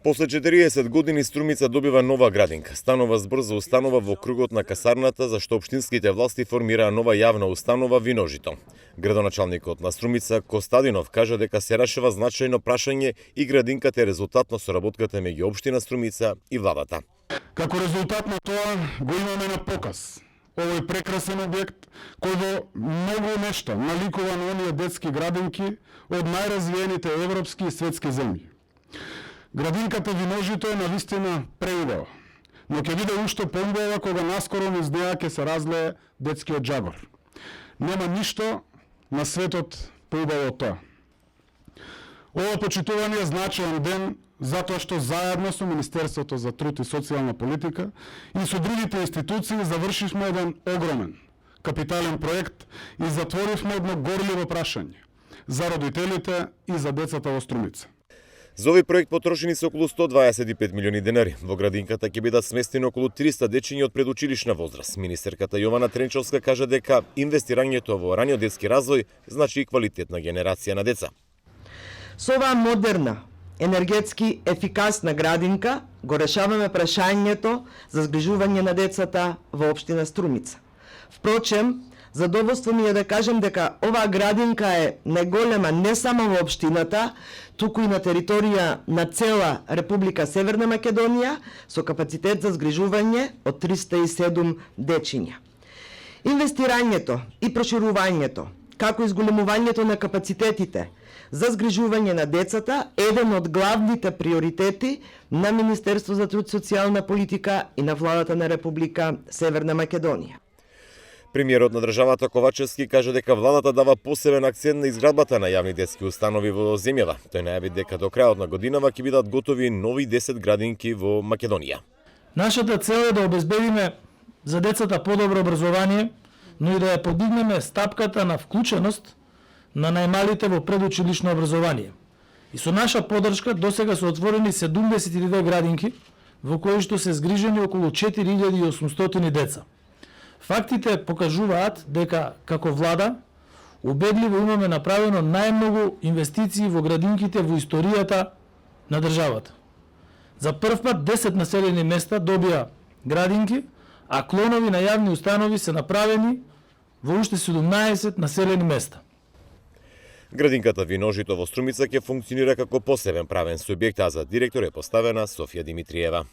После 40 години Струмица добива нова градинка. Станува збор за установа во кругот на касарната, за што општинските власти формираа нова јавна установа Виножито. Градоначалникот на Струмица Костадинов кажа дека се решава значајно прашање и градинката е резултат на соработката меѓу општина Струмица и владата. Како резултат на тоа го имаме на показ овој прекрасен објект кој во многу нешта наликува на оние детски градинки од најразвиените европски и светски земји. Градинката Виножито е навистина преубава, но ќе биде уште поубава кога наскоро низ неа ќе се разлее детскиот джагор. Нема ништо на светот поубаво од тоа. Ова почитување е значаен ден затоа што заедно со Министерството за труд и социјална политика и со другите институции завршивме еден огромен капитален проект и затворивме едно горливо прашање за родителите и за децата во Струмица. За овој проект потрошени се околу 125 милиони денари. Во градинката ќе бидат сместени околу 300 дечиња од предучилишна возраст. Министерката Јована Тренчовска кажа дека инвестирањето во раниот детски развој значи и квалитетна генерација на деца. Со оваа модерна, енергетски ефикасна градинка го решаваме прашањето за згрижување на децата во општина Струмица. Впрочем, задоволство ми е да кажем дека оваа градинка е најголема не само во општината, туку и на територија на цела Република Северна Македонија со капацитет за згрижување од 307 дечиња. Инвестирањето и проширувањето, како и зголемувањето на капацитетите за згрижување на децата е еден од главните приоритети на Министерство за труд и социјална политика и на владата на Република Северна Македонија. Премиерот на државата Ковачевски кажа дека владата дава посебен акцент на изградбата на јавни детски установи во земјава. Тој најави дека до крајот на годинава ќе бидат готови нови 10 градинки во Македонија. Нашата цел е да обезбедиме за децата подобро образование, но и да ја подигнеме стапката на вклученост на најмалите во предучилишно образование. И со наша поддршка досега се отворени 72 градинки во кои што се згрижени околу 4800 деца. Фактите покажуваат дека како влада убедливо имаме направено најмногу инвестиции во градинките во историјата на државата. За прв пат 10 населени места добија градинки, а клонови на јавни установи се направени во уште 17 населени места. Градинката Виножито во Струмица ќе функционира како посебен правен субјект, а за директор е поставена Софија Димитриева.